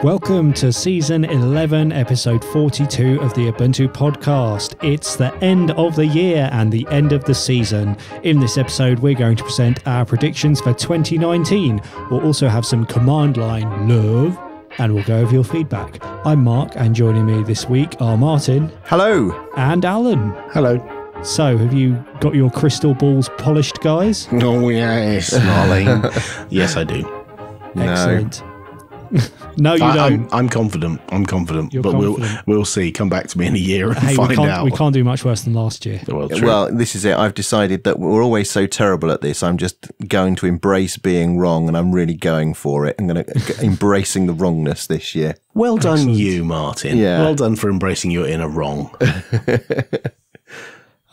Welcome to Season 11, Episode 42 of the Ubuntu podcast. It's the end of the year and the end of the season. In this episode, we're going to present our predictions for 2019. We'll also have some command line lurve, and we'll go over your feedback. I'm Mark, and joining me this week are Martin. Hello. And Alan. Hello. So, have you got your crystal balls polished, guys? Oh, yes, Marlene. Yes, I do. Excellent. No, you don't. I'm confident. You're but confident. we'll see. Come back to me in a year and find out. We can't do much worse than last year. Well, this is it. I've decided that we're always so terrible at this. I'm just going to embrace being wrong, and I'm really going for it. I'm going to embracing the wrongness this year. Well done, excellent. You, Martin. Yeah. Well done for embracing your inner wrong.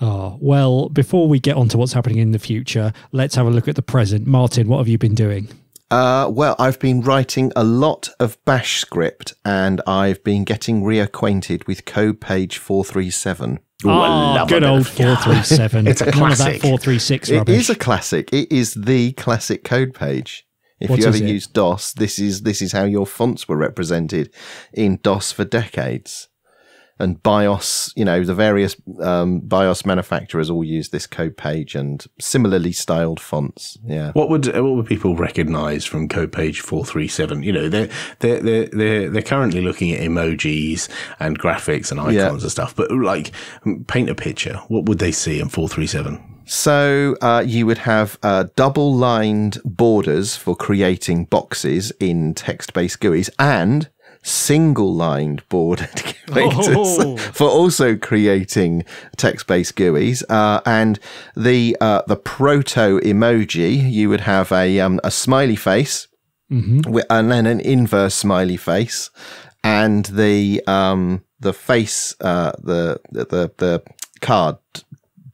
Oh, well, before we get on to what's happening in the future, let's have a look at the present. Martin, what have you been doing? Well, I've been writing a lot of bash script, and I've been getting reacquainted with code page 437. Ooh, I love good old 437. It's a classic. None of that 436 rubbish. It is a classic. It is the classic code page. If you ever use DOS, this is how your fonts were represented in DOS for decades. And BIOS, the various BIOS manufacturers all use this code page and similarly styled fonts. Yeah. What would people recognise from code page 437? They're currently looking at emojis and graphics and icons and stuff. But like, paint a picture. What would they see in 437? So you would have double-lined borders for creating boxes in text-based GUIs and single-lined bordered characters for also creating text-based GUIs, and the proto emoji, you would have a smiley face, and then an inverse smiley face, and the face, the card,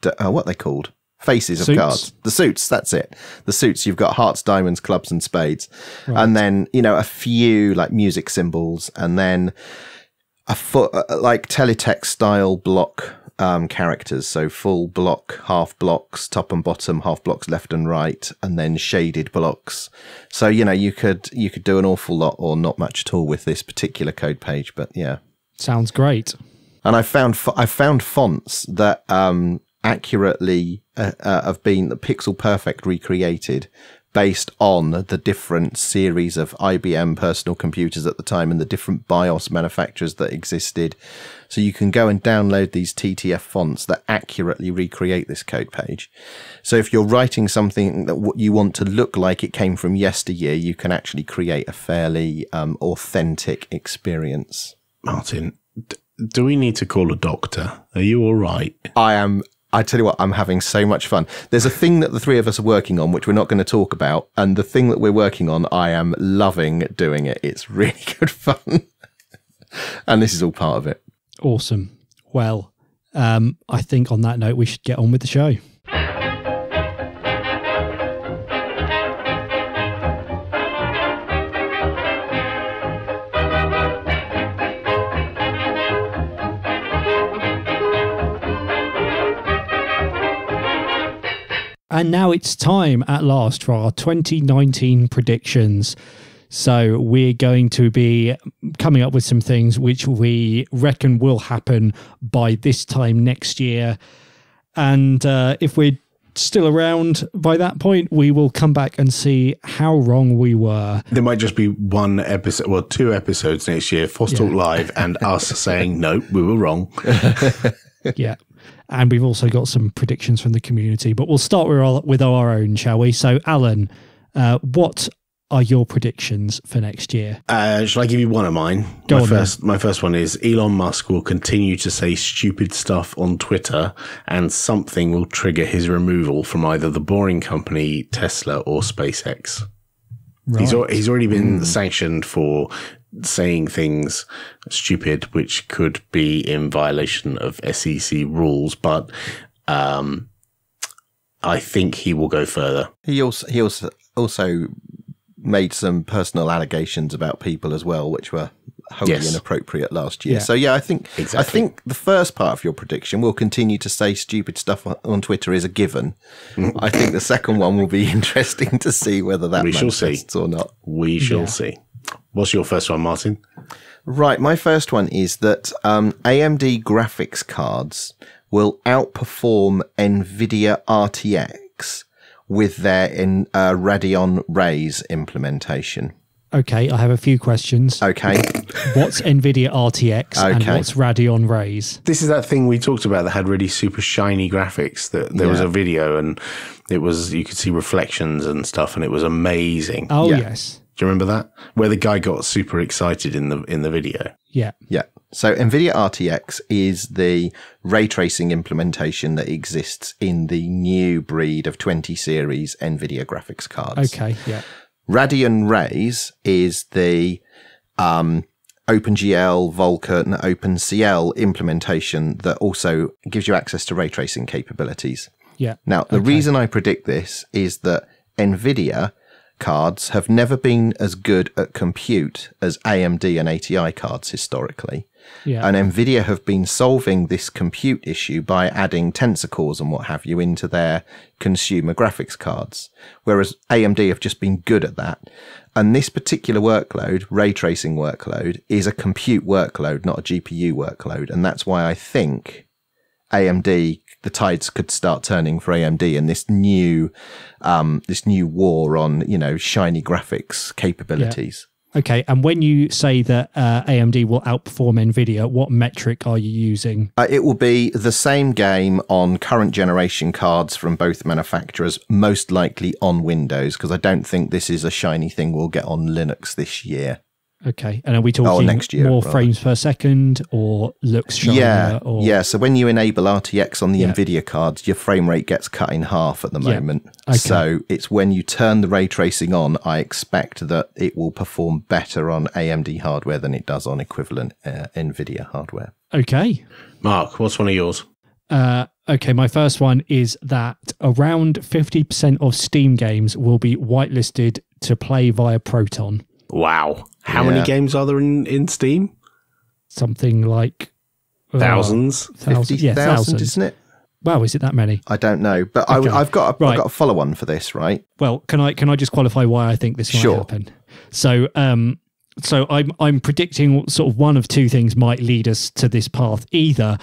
what are they called? Faces suits. Of cards. The suits, that's it. The suits, you've got hearts, diamonds, clubs, and spades. Right. And then, a few like music symbols, and then like teletext style block characters. So full block, half blocks, top and bottom, half blocks left and right, and then shaded blocks. So, you could do an awful lot or not much at all with this particular code page, but yeah. Sounds great. And I found fonts that accurately have been pixel perfect recreated based on the different series of IBM personal computers at the time and the different BIOS manufacturers that existed. So you can go and download these TTF fonts that accurately recreate this code page. So if you're writing something that you want to look like it came from yesteryear, you can actually create a fairly authentic experience. Martin, do we need to call a doctor? Are you all right? I tell you what, I'm having so much fun. There's a thing that the three of us are working on, which we're not going to talk about. And the thing that we're working on, I am loving doing it. It's really good fun. And this is all part of it. Awesome. Well, I think on that note, we should get on with the show. And now it's time at last for our 2019 predictions. So we're going to be coming up with some things which we reckon will happen by this time next year. And if we're still around by that point, we will come back and see how wrong we were. There might just be one episode, well, 2 episodes next year, Foss Talk Live, and us saying, no, we were wrong. Yeah. And we've also got some predictions from the community, but we'll start with our own, shall we? So, Alan, what are your predictions for next year? Shall I give you one of mine? My first one is Elon Musk will continue to say stupid stuff on Twitter, and something will trigger his removal from either the boring company Tesla or SpaceX. Right. He's already been sanctioned for saying things stupid which could be in violation of SEC rules, but I think he will go further. He also made some personal allegations about people as well, which were wholly inappropriate last year. Yeah. So yeah, I think the first part of your prediction, will continue to say stupid stuff on Twitter, is a given. I think the second one will be interesting to see whether that manifests or not. We shall see. What's your first one, Martin? Right, my first one is that AMD graphics cards will outperform NVIDIA RTX with their Radeon Rays implementation. Okay, I have a few questions. Okay. What's NVIDIA RTX and what's Radeon Rays? This is that thing we talked about that had really super shiny graphics. That there was a video and it was, you could see reflections and stuff, and it was amazing. Oh, yes. Do you remember that? Where the guy got super excited in the video. Yeah. Yeah. So NVIDIA RTX is the ray tracing implementation that exists in the new breed of 20 series NVIDIA graphics cards. Okay, yeah. Radeon Rays is the OpenGL, Vulkan, OpenCL implementation that also gives you access to ray tracing capabilities. Yeah. Now, the reason I predict this is that NVIDIA cards have never been as good at compute as AMD and ATI cards historically. Yeah. And NVIDIA have been solving this compute issue by adding tensor cores and what have you into their consumer graphics cards, whereas AMD have just been good at that. And this particular workload, ray tracing workload, is a compute workload, not a GPU workload. And that's why I think AMD, the tides could start turning for AMD in this new war on, shiny graphics capabilities. Yeah. Okay, and when you say that AMD will outperform NVIDIA, what metric are you using? It will be the same game on current generation cards from both manufacturers, most likely on Windows, because I don't think this is a shiny thing we'll get on Linux this year. Okay, and are we talking next year, more rather. Frames per second or looks shinier? Yeah. So when you enable RTX on the NVIDIA cards, your frame rate gets cut in half at the moment. Okay. So it's when you turn the ray tracing on, I expect that it will perform better on AMD hardware than it does on equivalent NVIDIA hardware. Okay. Mark, what's one of yours? Okay, my first one is that around 50% of Steam games will be whitelisted to play via Proton. Wow. How many games are there in Steam? Something like... Thousands. 50,000, isn't it? Wow, is it that many? I don't know, but Okay. I've got a follow-on for this, right? Well, can I just qualify why I think this might happen? So, I'm predicting sort of one of two things might lead us to this path. Either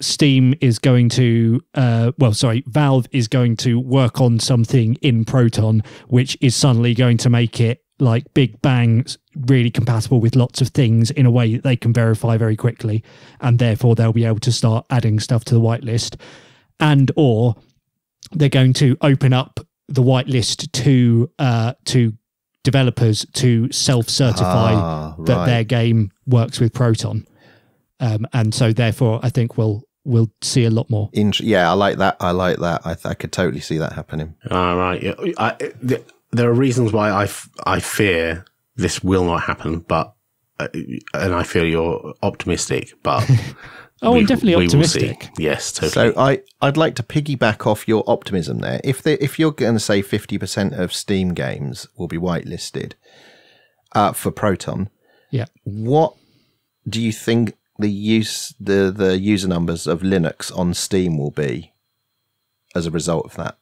Steam is going to, Valve is going to work on something in Proton, which is suddenly going to make it like big bang, really compatible with lots of things in a way that they can verify very quickly. And therefore they'll be able to start adding stuff to the whitelist, or they're going to open up the whitelist to developers to self-certify that their game works with Proton. And so therefore I think we'll see a lot more. I like that. I could totally see that happening. All right. There are reasons why I fear this will not happen, but and I feel you're optimistic, but I'm definitely optimistic. Yes, totally. So I'd like to piggyback off your optimism there. If you're going to say 50% of Steam games will be whitelisted for Proton, what do you think the user numbers of Linux on Steam will be as a result of that?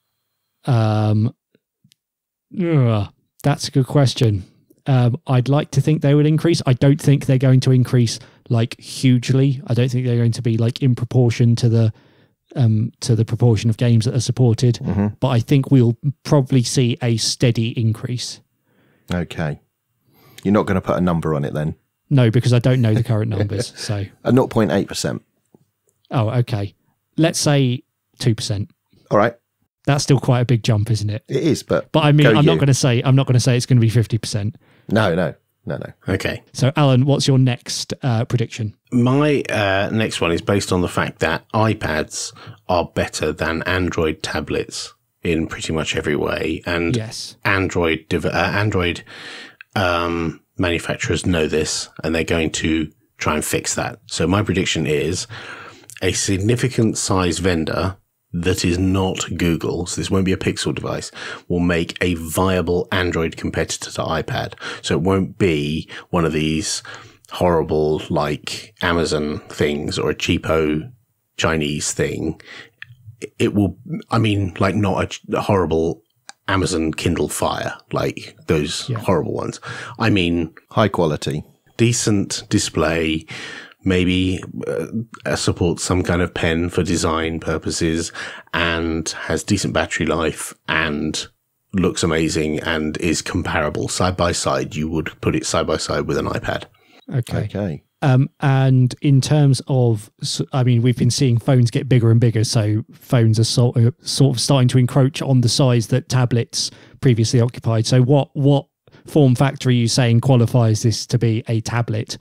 That's a good question. I'd like to think they would increase. I don't think they're going to increase like hugely. I don't think they're going to be like in proportion to the proportion of games that are supported. Mm-hmm. But I think we'll probably see a steady increase. Okay. You're not going to put a number on it then? No, because I don't know the current numbers. So a 0.8%. Oh, okay. Let's say 2%. All right. That's still quite a big jump, isn't it? It is, but I mean, I'm not going to say it's going to be 50%. No. Okay. So, Alan, what's your next prediction? My next one is based on the fact that iPads are better than Android tablets in pretty much every way, and Android manufacturers know this, and they're going to try and fix that. So, my prediction is a significant size vendor that is not Google, so this won't be a Pixel device, will make a viable Android competitor to iPad. So it won't be one of these horrible like Amazon things or a cheapo Chinese thing. It will, not a horrible Amazon Kindle Fire, like those horrible ones. I mean, high quality, decent display, maybe supports some kind of pen for design purposes, and has decent battery life and looks amazing and is comparable side by side. You would put it side by side with an iPad. Okay. And in terms of, I mean, we've been seeing phones get bigger and bigger, so phones are sort of starting to encroach on the size that tablets previously occupied. So what form factor are you saying qualifies this to be a tablet?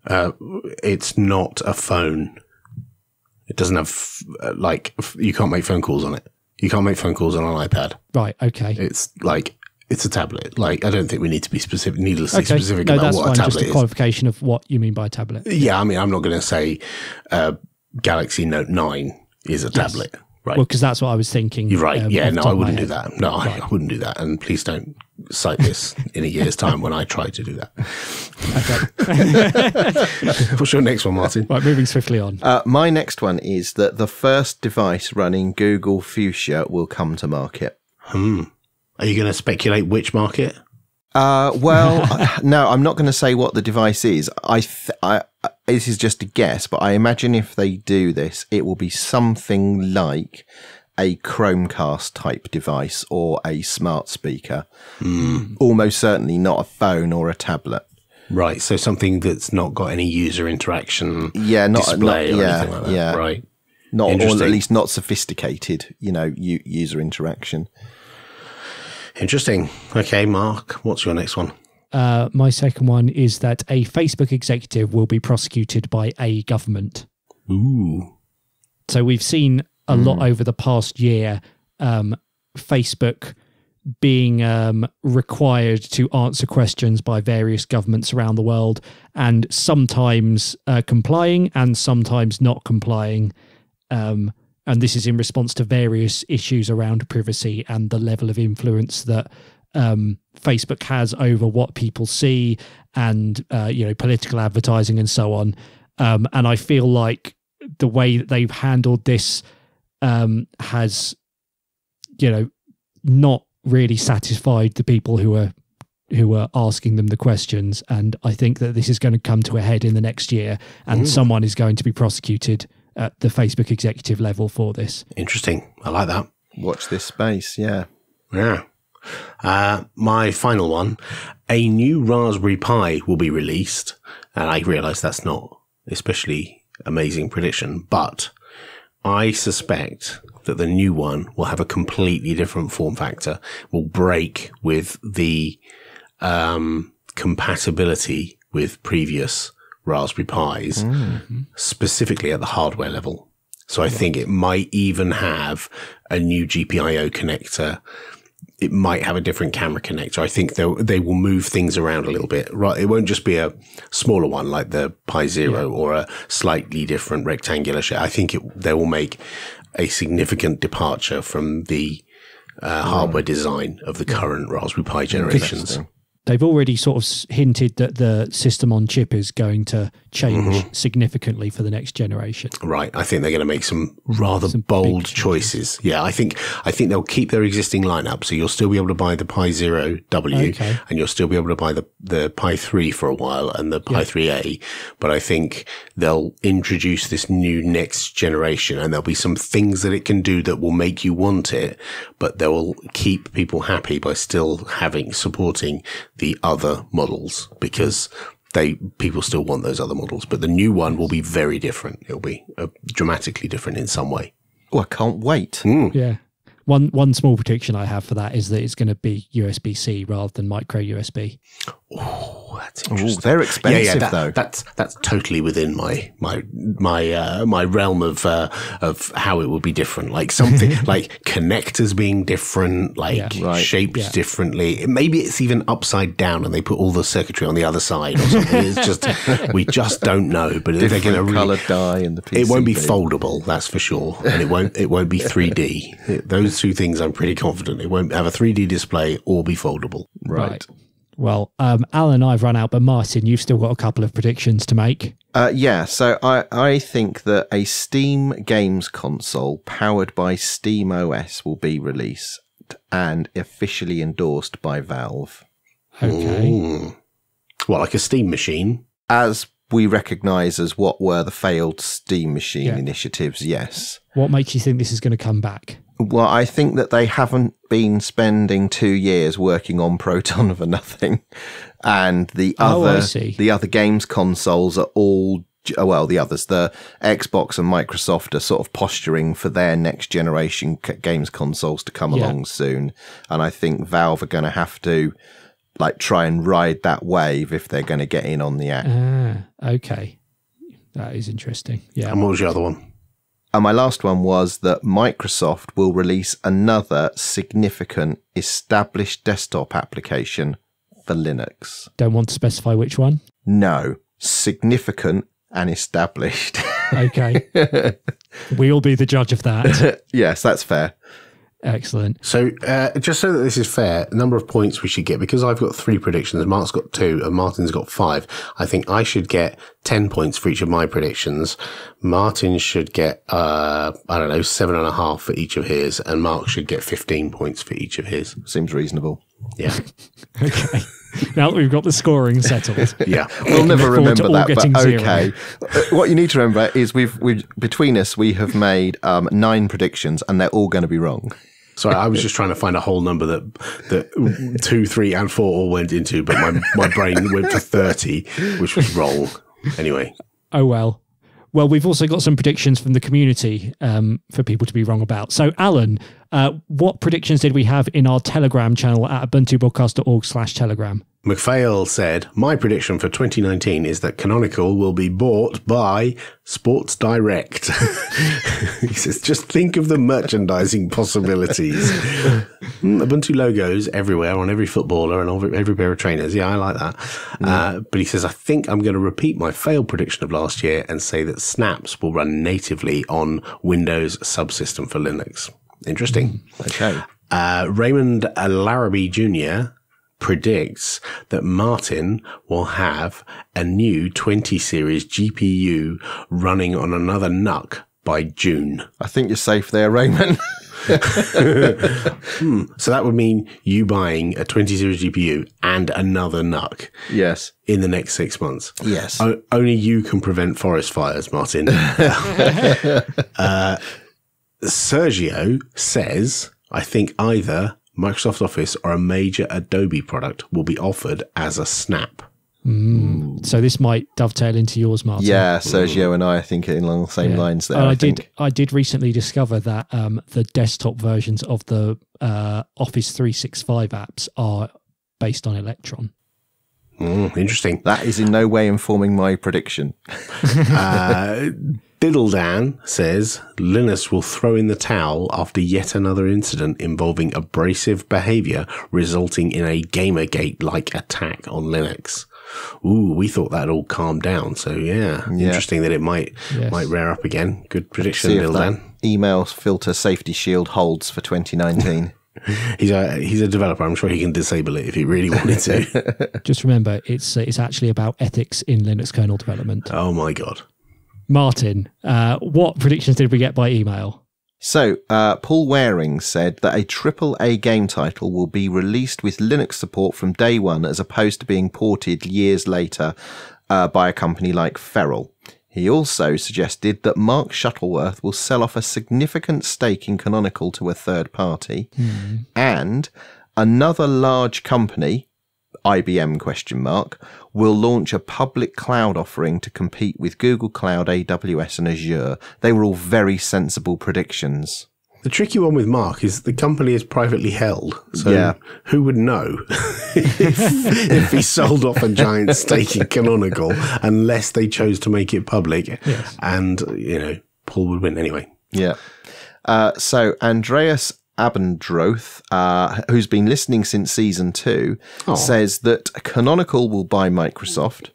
It's not a phone. It doesn't have, you can't make phone calls on it. You can't make phone calls on an iPad. Right, okay. It's a tablet. I don't think we need to be needlessly specific about what a tablet just a qualification of what you mean by tablet. Yeah, I mean, I'm not going to say Galaxy Note 9 is a tablet. Right. Well, because that's what I was thinking. You're right. No, I wouldn't do that. No, right. I wouldn't do that. And please don't cite this in a year's time when I try to do that. Okay. What's your next one, Martin? Right, moving swiftly on. My next one is that the first device running Google Fuchsia will come to market. Are you going to speculate which market? Well, no, I'm not going to say what the device is. This is just a guess, but I imagine if they do this, it will be something like a Chromecast type device or a smart speaker. Almost certainly not a phone or a tablet. Right, so something that's not got any user interaction display or anything like that. Yeah. Right. Or at least not sophisticated, user interaction. Interesting. Okay, Mark, what's your next one? My second one is that a Facebook executive will be prosecuted by a government. Ooh. So we've seen a lot over the past year, Facebook being required to answer questions by various governments around the world, and sometimes complying and sometimes not complying. And this is in response to various issues around privacy and the level of influence that Facebook has over what people see and, political advertising and so on. And I feel like the way that they've handled this has, not really satisfied the people who are asking them the questions. And I think that this is going to come to a head in the next year, and someone is going to be prosecuted at the Facebook executive level for this. Interesting. I like that. Watch this space. Yeah. Yeah. My final one, a new Raspberry Pi will be released. And I realize that's not especially amazing prediction, but I suspect that the new one will have a completely different form factor, will break with the compatibility with previous Raspberry Pis, specifically at the hardware level. So I think it might even have a new GPIO connector. It might have a different camera connector. I think they will move things around a little bit. Right, it won't just be a smaller one like the Pi Zero or a slightly different rectangular shape. I think they will make a significant departure from the hardware design of the current Raspberry Pi generations. They've already sort of hinted that the system on chip is going to change significantly for the next generation. Right. I think they're going to make some rather bold choices. Yeah, I think they'll keep their existing lineup. So you'll still be able to buy the Pi Zero W, and you'll still be able to buy the Pi 3 for a while and the Pi 3A. But I think they'll introduce this new next generation, and there'll be some things that it can do that will make you want it, but they will keep people happy by still supporting the other models, because people still want those other models. But the new one will be very different. It'll be dramatically different in some way. Oh, I can't wait. Yeah. One small prediction I have for that is that it's going to be USB-C rather than micro USB. Oh, that's interesting. They're expensive, though. That's totally within my realm of how it will be different. Like something like connectors being different, shaped differently. Maybe it's even upside down, and they put all the circuitry on the other side or something. It's just we just don't know. But they're going to coloured dye in the PCB. It won't be foldable, that's for sure, and it won't be 3D. Those two things I'm pretty confident. It won't have a 3D display or be foldable. Right. Well, Alan and I've run out, but Martin, you've still got a couple of predictions to make. So I think that a Steam games console powered by Steam OS will be released. backed and officially endorsed by Valve. Okay. Ooh. What, like a Steam machine? As we recognise as what were the failed Steam machine initiatives, yes. What makes you think this is going to come back? Well, I think that they haven't been spending 2 years working on Proton for nothing. And the other games consoles are all, well, the Xbox and Microsoft are sort of posturing for their next generation games consoles to come along soon. And I think Valve are going to have to try and ride that wave if they're going to get in on the act. Okay. That is interesting. Yeah. And what was your other one? And my last one was that Microsoft will release another significant established desktop application for Linux. Don't want to specify which one? No. Significant and established. Okay. We'll be the judge of that. Yes, that's fair. Excellent. So just so that this is fair, number of points we should get, because I've got 3 predictions, Mark's got 2 and Martin's got 5. I think I should get 10 points for each of my predictions. Martin should get, 7.5 for each of his, and Mark should get 15 points for each of his. Seems reasonable. Yeah. Okay. Now that we've got the scoring settled. Yeah. We'll never remember that, but okay. Zero. What you need to remember is we between us, we have made 9 predictions and they're all going to be wrong. Sorry, I was just trying to find a whole number that 2, 3, and 4 all went into, but my brain went to 30, which was wrong. Anyway. Oh, well. Well, we've also got some predictions from the community for people to be wrong about. So, Alan, what predictions did we have in our Telegram channel at ubuntubroadcast.org/Telegram? McPhail said, my prediction for 2019 is that Canonical will be bought by Sports Direct. He says, just think of the merchandising possibilities. Ubuntu logos everywhere on every footballer and on every pair of trainers. Yeah, I like that. But he says, I think I'm going to repeat my failed prediction of last year and say that Snaps will run natively on Windows subsystem for Linux. Interesting. Okay. Raymond Larrabee Jr. predicts that Martin will have a new 20 series GPU running on another NUC by June. I think you're safe there, Raymond. So that would mean you buying a 20 series GPU and another NUC. Yes. In the next 6 months. Yes. Only you can prevent forest fires, Martin. Sergio says, I think either Microsoft Office or a major Adobe product will be offered as a snap. So this might dovetail into yours, Martin. Yeah, Sergio and I think along the same lines there. I did recently discover that the desktop versions of the Office 365 apps are based on Electron. Interesting. That is in no way informing my prediction. Diddledan says Linus will throw in the towel after yet another incident involving abrasive behavior resulting in a Gamergate-like attack on Linux. Ooh, we thought that all calmed down. So interesting that it might rear up again. Good prediction, Diddledan. Email filter safety shield holds for 2019. He's a developer. I'm sure he can disable it if he really wanted to. Just remember, it's actually about ethics in Linux kernel development. Oh my God. Martin, what predictions did we get by email? So, Paul Waring said that a AAA game title will be released with Linux support from day one as opposed to being ported years later by a company like Feral. He also suggested that Mark Shuttleworth will sell off a significant stake in Canonical to a third party, and another large company, IBM ? Will launch a public cloud offering to compete with Google Cloud, AWS and Azure. They were all very sensible predictions. The tricky one with Mark is the company is privately held. So who would know if he sold off a giant stake in Canonical unless they chose to make it public? Yes. And, Paul would win anyway. Yeah. So Andreas Abendroth, who's been listening since season 2, says that Canonical will buy Microsoft,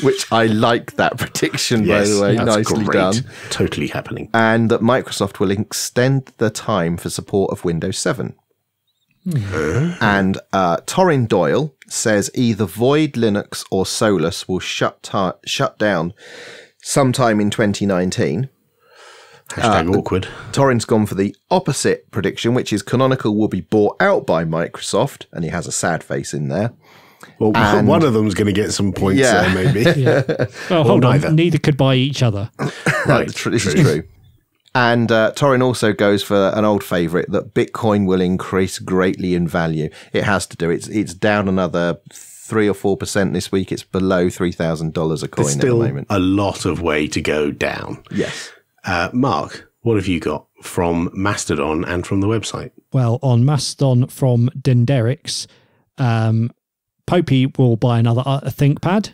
which I like that prediction, by the way. Nicely done. Totally happening. And that Microsoft will extend the time for support of Windows 7. And Torin Doyle says either Void Linux or Solus will shut down sometime in 2019. Awkward. Torin's gone for the opposite prediction, which is Canonical will be bought out by Microsoft, and he has a sad face in there. Well, one of them's going to get some points there, maybe. Yeah. Well, hold on. Neither could buy each other. Right, this is true. And Torin also goes for an old favourite, that Bitcoin will increase greatly in value. It has to do. It's down another 3 or 4% this week. It's below $3,000 a coin at the moment. A lot of way to go down. Yes. Mark, what have you got from Mastodon and from the website? Well, on Mastodon from Denderix, Popey will buy another ThinkPad.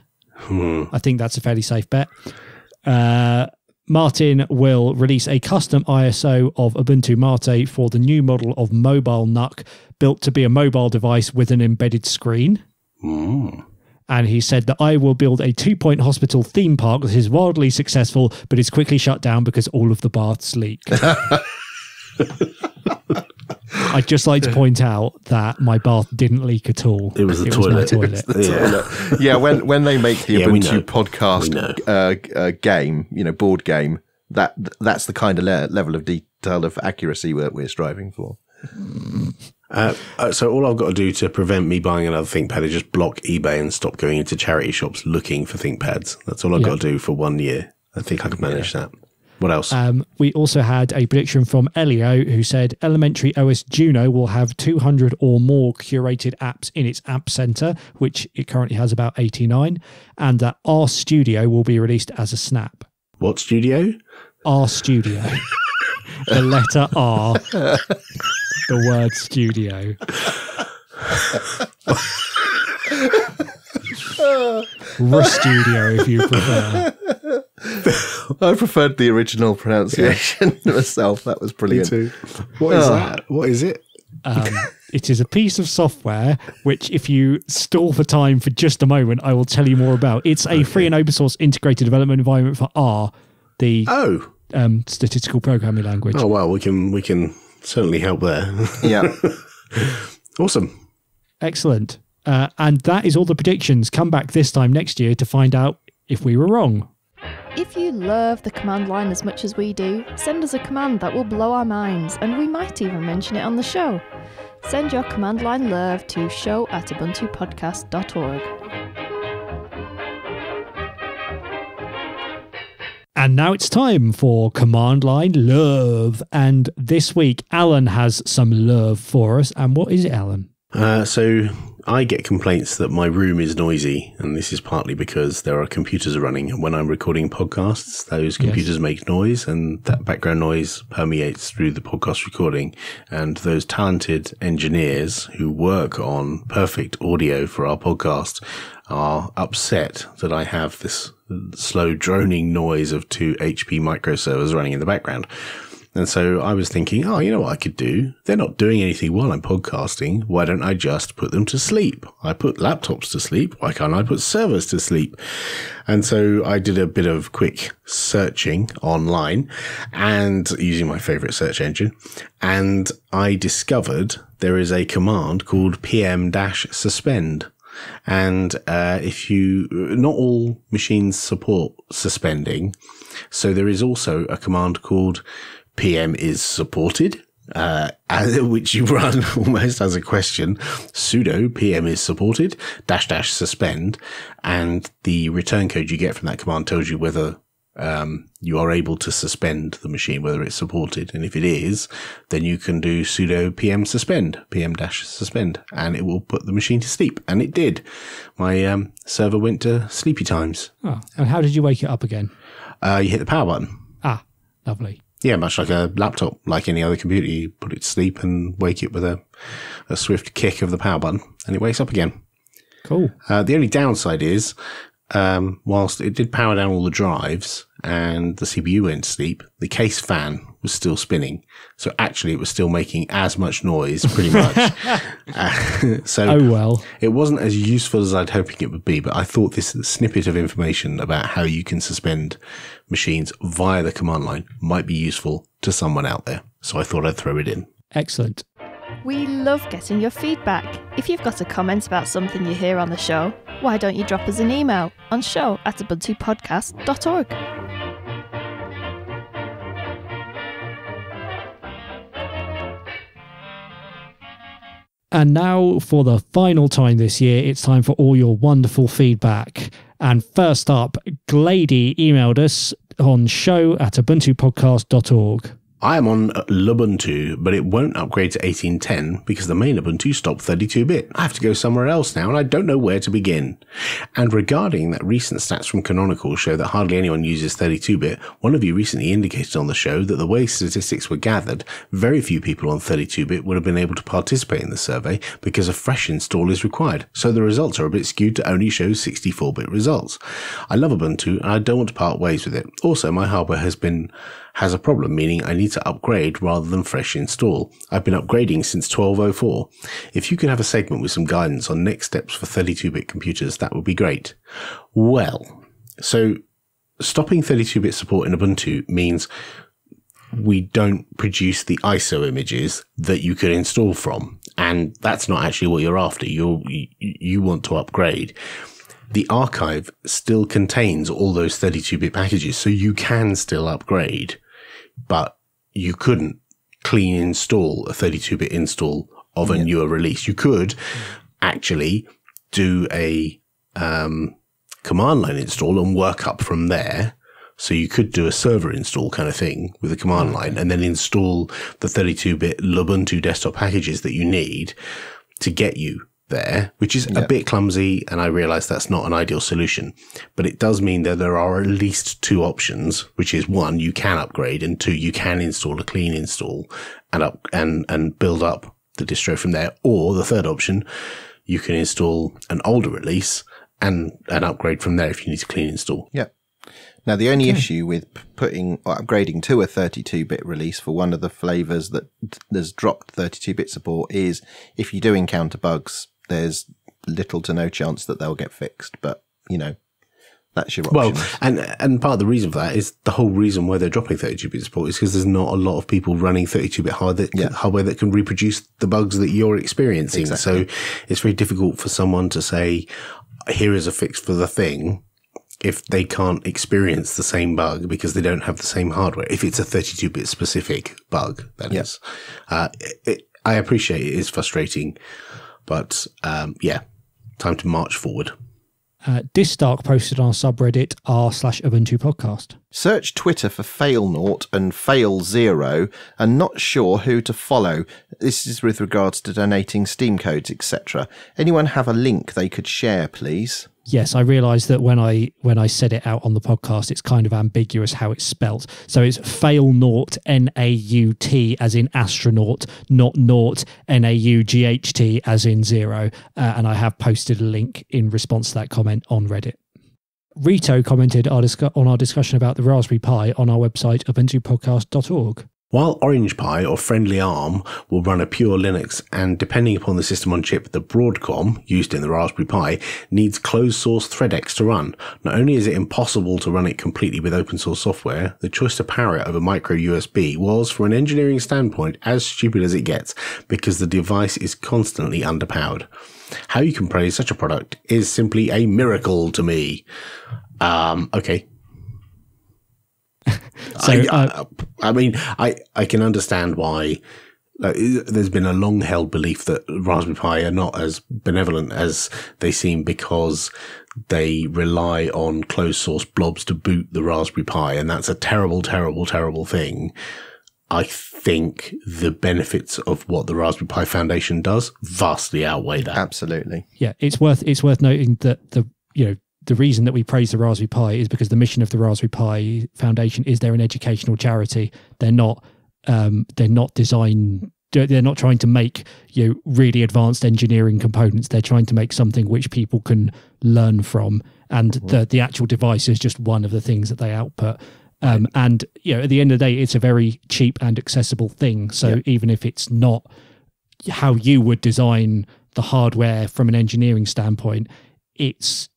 I think that's a fairly safe bet. Martin will release a custom ISO of Ubuntu Mate for the new model of Mobile NUC, built to be a mobile device with an embedded screen. And he said that I will build a 2-point hospital theme park that is wildly successful, but is quickly shut down because all of the baths leak. I'd just like to point out that my bath didn't leak at all. It was the toilet. Toilet. Yeah, when they make the Ubuntu podcast game, board game, that's the kind of level of detail of accuracy we're striving for. So all I've got to do to prevent me buying another ThinkPad is just block eBay and stop going into charity shops looking for ThinkPads. That's all I've got to do for 1 year. I think I can manage that. What else? We also had a prediction from Elio, who said Elementary OS Juno will have 200 or more curated apps in its app center, which it currently has about 89, and that RStudio will be released as a snap. What studio? RStudio. The letter R. The word studio. RStudio, if you prefer. I preferred the original pronunciation myself. That was brilliant. Me too. What is that? What is it? It is a piece of software which, if you stall for time for just a moment, I will tell you more about. It's a free and open source integrated development environment for R, the statistical programming language. Oh well, we can certainly help there. Yeah. Awesome. Excellent. And that is all the predictions. Come back this time next year to find out if we were wrong. If you love the command line as much as we do, send us a command that will blow our minds, and we might even mention it on the show. Send your command line lurve to show@ubuntupodcast.org. And now it's time for Command Line Lurve. And this week, Alan has some lurve for us. And what is it, Alan? So I get complaints that my room is noisy, and this is partly because there are computers running. And when I'm recording podcasts, those computers make noise, and that background noise permeates through the podcast recording. And those talented engineers who work on perfect audio for our podcast are upset that I have this slow droning noise of 2 HP microservers running in the background. And so I was thinking, you know what I could do? They're not doing anything while I'm podcasting. Why don't I just put them to sleep? I put laptops to sleep. Why can't I put servers to sleep? And so I did a bit of quick searching online and using my favorite search engine. And I discovered there is a command called pm-suspend. And not all machines support suspending. So there is also a command called PM is supported, which you run almost as a question, sudo PM is supported, -- suspend, and the return code you get from that command tells you whether you are able to suspend the machine, whether it's supported. And if it is, then you can do sudo PM suspend, PM-suspend, and it will put the machine to sleep. And it did. My server went to sleepy times. Oh, and how did you wake it up again? You hit the power button. Ah, lovely. Yeah, much like a laptop, like any other computer. You put it to sleep and wake it with a swift kick of the power button, and it wakes up again. Cool. The only downside is, whilst it did power down all the drives and the CPU went to sleep, the case fan was still spinning. So actually it was still making as much noise, pretty much. It wasn't as useful as I'd hoping it would be, but I thought this snippet of information about how you can suspend machines via the command line might be useful to someone out there. So I thought I'd throw it in. Excellent. We love getting your feedback. If you've got a comment about something you hear on the show, why don't you drop us an email on show@ubuntupodcast.org. And now, for the final time this year, it's time for all your wonderful feedback. And first up, Glady emailed us on show@ubuntupodcast.org. I am on Ubuntu, but it won't upgrade to 1810 because the main Ubuntu stopped 32-bit. I have to go somewhere else now, and I don't know where to begin. And regarding that, recent stats from Canonical show that hardly anyone uses 32-bit. One of you recently indicated on the show that the way statistics were gathered, very few people on 32-bit would have been able to participate in the survey because a fresh install is required. So the results are a bit skewed to only show 64-bit results. I love Ubuntu, and I don't want to part ways with it. Also, my hardware has a problem, meaning I need to upgrade rather than fresh install. I've been upgrading since 1204. If you can have a segment with some guidance on next steps for 32-bit computers, that would be great. Well, so stopping 32-bit support in Ubuntu means we don't produce the ISO images that you could install from. And that's not actually what you're after. You want to upgrade. The archive still contains all those 32-bit packages, so you can still upgrade, but you couldn't clean install a 32-bit install of a newer release. You could actually do a command line install and work up from there. So you could do a server install kind of thing with a command line and then install the 32-bit Ubuntu desktop packages that you need to get you there, which is a bit clumsy, and I realize that's not an ideal solution, but it does mean that there are at least two options, which is one, you can upgrade, and two, you can install a clean install and build up the distro from there. Or the third option, you can install an older release and upgrade from there if you need to clean install. Yeah. Now, the only issue with putting or upgrading to a 32-bit release for one of the flavors that has dropped 32-bit support is if you do encounter bugs, there's little to no chance that they'll get fixed. But, you know, that's your option. Well, and part of the reason for that is the whole reason why they're dropping 32-bit support is because there's not a lot of people running 32-bit hardware that can reproduce the bugs that you're experiencing. Exactly. So it's very difficult for someone to say, here is a fix for the thing, if they can't experience the same bug because they don't have the same hardware. If it's a 32-bit specific bug, that is. I appreciate it is frustrating, but time to march forward. Distark posted on our subreddit r/Ubuntu podcast. Search Twitter for failnaught and fail0 and not sure who to follow. This is with regards to donating Steam codes, etc. Anyone have a link they could share, please? Yes, I realised that when I said it out on the podcast, it's kind of ambiguous how it's spelt. So it's failnaught, N-A-U-T, as in astronaut, not naught, N-A-U-G-H-T, as in zero. And I have posted a link in response to that comment on Reddit. Rito commented on our discussion about the Raspberry Pi on our website, ubuntupodcast.org. While Orange Pi or Friendly ARM will run a pure Linux, and depending upon the system on chip, the Broadcom, used in the Raspberry Pi, needs closed source ThreadX to run. Not only is it impossible to run it completely with open source software, the choice to power it over micro USB was, from an engineering standpoint, as stupid as it gets, because the device is constantly underpowered. How you can praise such a product is simply a miracle to me. Okay. So, I can understand why there's been a long-held belief that Raspberry Pi are not as benevolent as they seem because they rely on closed-source blobs to boot the Raspberry Pi, and that's a terrible, terrible, terrible thing. I think the benefits of what the Raspberry Pi Foundation does vastly outweigh that. Absolutely. Yeah, it's worth noting that the reason that we praise the Raspberry Pi is because the mission of the Raspberry Pi Foundation is they're an educational charity. They're not trying to make really advanced engineering components. They're trying to make something which people can learn from, and the actual device is just one of the things that they output. And at the end of the day, it's a very cheap and accessible thing. So even if it's not how you would design the hardware from an engineering standpoint, it's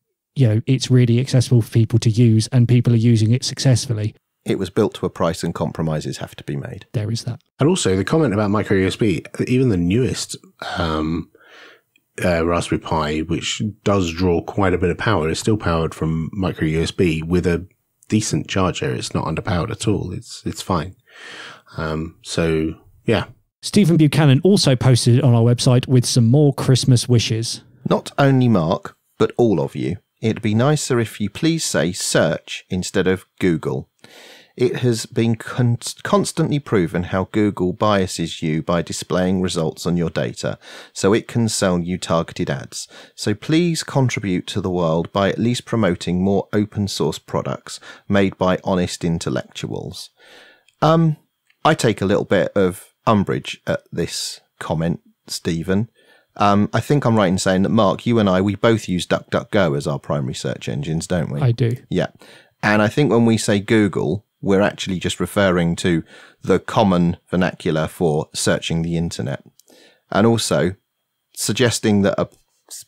really accessible for people to use, and people are using it successfully. It was built to a price, and compromises have to be made. There is that. And also the comment about micro USB, even the newest Raspberry Pi, which does draw quite a bit of power, is still powered from micro USB with a decent charger. It's not underpowered at all. It's fine. Stephen Buchanan also posted on our website with some more Christmas wishes. Not only Mark, but all of you. It'd be nicer if you please say search instead of Google. It has been constantly proven how Google biases you by displaying results on your data, so it can sell you targeted ads. So please contribute to the world by at least promoting more open source products made by honest intellectuals. I take a little bit of umbrage at this comment, Stephen. I think I'm right in saying that, Mark, you and we both use DuckDuckGo as our primary search engines, don't we? I do. Yeah. And I think when we say Google, we're actually just referring to the common vernacular for searching the internet. And also suggesting that a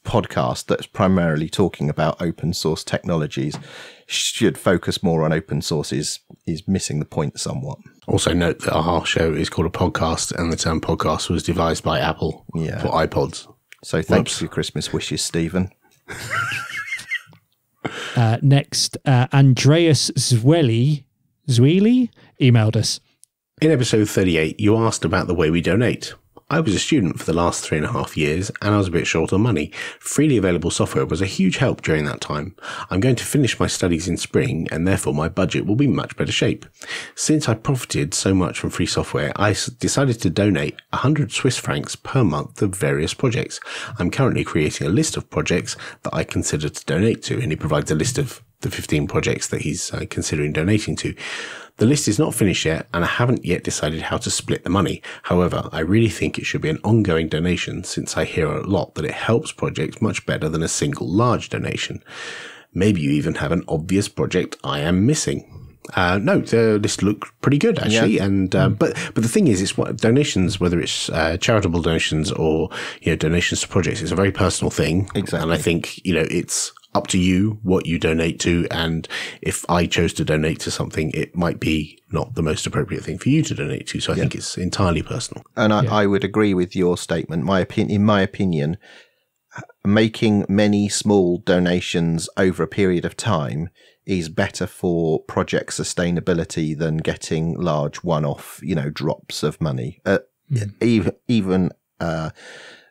podcast that's primarily talking about open source technologies should focus more on open source is missing the point somewhat. Also note that our show is called a podcast, and the term podcast was devised by Apple for iPods. So thanks for your Christmas wishes, Stephen. Next, Andreas Zweli emailed us. In episode 38, you asked about the way we donate. I was a student for the last 3.5 years, and I was a bit short on money. Freely available software was a huge help during that time. I'm going to finish my studies in spring, and therefore my budget will be in much better shape. Since I profited so much from free software, I decided to donate 100 Swiss francs per month to various projects. I'm currently creating a list of projects that I consider to donate to, and he provides a list of the 15 projects that he's considering donating to. The list is not finished yet, and I haven't yet decided how to split the money. However, I really think it should be an ongoing donation, since I hear a lot that it helps projects much better than a single large donation. Maybe you even have an obvious project I am missing. No, the list looked pretty good, actually. Yeah. And but the thing is, it's what donations, whether it's charitable donations or donations to projects, it's a very personal thing. Exactly. And I think it's up to you what you donate to, and if I chose to donate to something, it might be not the most appropriate thing for you to donate to. So I think it's entirely personal. And I would agree with your statement. In my opinion, making many small donations over a period of time is better for project sustainability than getting large one-off, drops of money. Even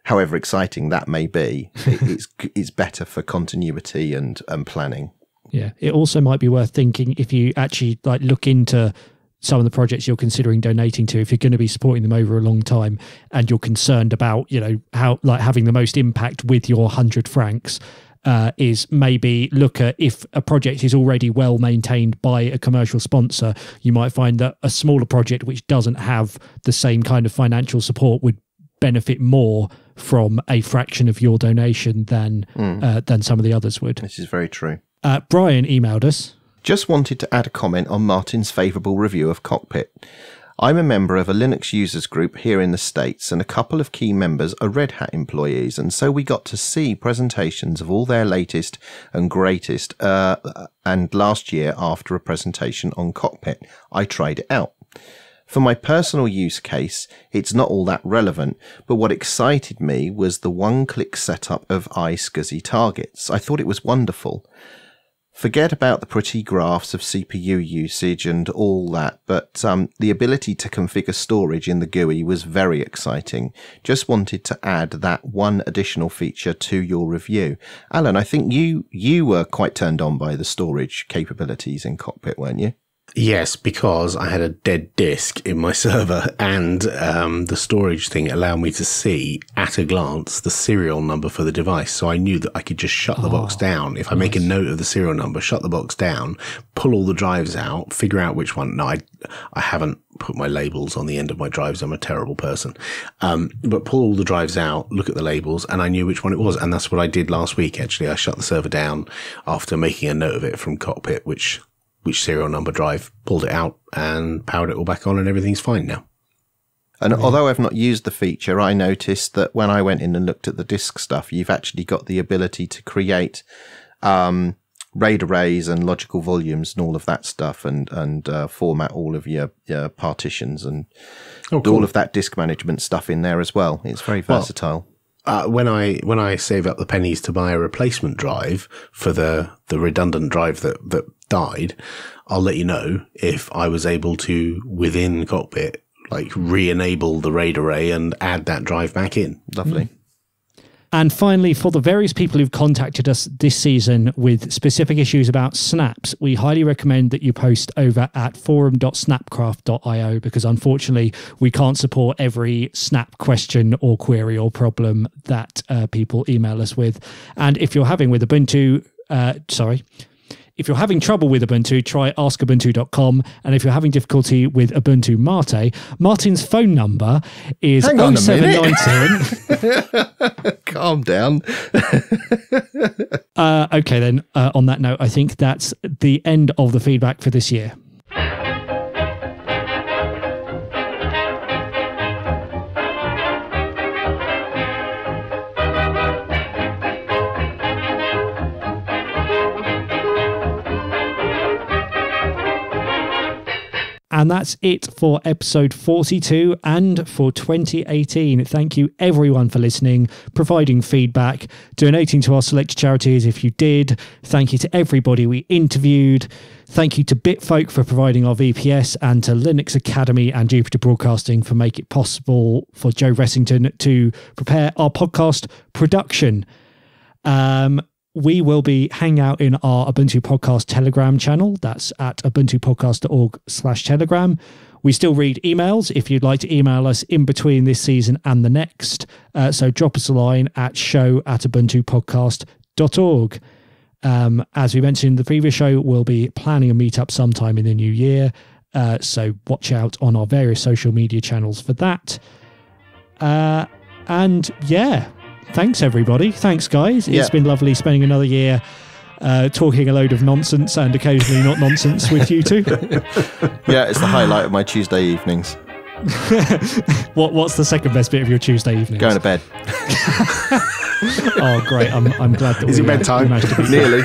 however exciting that may be, it's better for continuity and planning. Yeah. It also might be worth thinking, if you actually look into some of the projects you're considering donating to, if you're going to be supporting them over a long time and you're concerned about, how having the most impact with your 100 francs, is maybe look at if a project is already well maintained by a commercial sponsor. You might find that a smaller project which doesn't have the same kind of financial support would benefit more from a fraction of your donation than some of the others would. This is very true. Brian emailed us. Just wanted to add a comment on Martin's favourable review of Cockpit. I'm a member of a Linux users group here in the States, and a couple of key members are Red Hat employees, and so we got to see presentations of all their latest and greatest, and last year after a presentation on Cockpit, I tried it out. For my personal use case, it's not all that relevant, but what excited me was the one-click setup of iSCSI targets. I thought it was wonderful. Forget about the pretty graphs of CPU usage and all that, but the ability to configure storage in the GUI was very exciting. Just wanted to add that one additional feature to your review. Alan, I think you were quite turned on by the storage capabilities in Cockpit, weren't you? Yes, because I had a dead disk in my server, and the storage thing allowed me to see at a glance the serial number for the device. So I knew that I could just shut the box down. If I make a note of the serial number, shut the box down, pull all the drives out, figure out which one. No, I haven't put my labels on the end of my drives. I'm a terrible person. But pull all the drives out, look at the labels, and I knew which one it was. And that's what I did last week, actually. I shut the server down after making a note of it from Cockpit, which serial number drive, pulled it out and powered it all back on, and everything's fine now. And although I've not used the feature, I noticed that when I went in and looked at the disk stuff, you've actually got the ability to create RAID arrays and logical volumes and all of that stuff, and format all of your partitions and all of that disk management stuff in there as well. It's very versatile. When I save up the pennies to buy a replacement drive for the redundant drive that died, I'll let you know if I was able to, within Cockpit, like re-enable the RAID array and add that drive back in. Lovely. And finally, for the various people who've contacted us this season with specific issues about snaps, we highly recommend that you post over at forum.snapcraft.io, because unfortunately we can't support every snap question or query or problem that people email us with. And if you're having if you're having trouble with Ubuntu, try askubuntu.com. And if you're having difficulty with Ubuntu Mate, Martin's phone number is 0719. Calm down. Okay, then, on that note, I think that's the end of the feedback for this year. And that's it for episode 42 and for 2018. Thank you everyone for listening, providing feedback, donating to our select charities if you did. Thank you to everybody we interviewed. Thank you to Bitfolk for providing our VPS, and to Linux Academy and Jupiter Broadcasting for making it possible for Joe Ressington to prepare our podcast production. We will be hanging out in our Ubuntu Podcast Telegram channel. That's at ubuntupodcast.org/Telegram. We still read emails if you'd like to email us in between this season and the next. So drop us a line at show@ubuntupodcast.org. As we mentioned in the previous show, we'll be planning a meetup sometime in the new year. So watch out on our various social media channels for that. And yeah. Thanks, everybody. Thanks, guys. It's been lovely spending another year talking a load of nonsense and occasionally not nonsense with you two. Yeah, it's the highlight of my Tuesday evenings. What's the second best bit of your Tuesday evenings? Going to bed. Oh, great. I'm glad that Is it bedtime? we managed to be Nearly.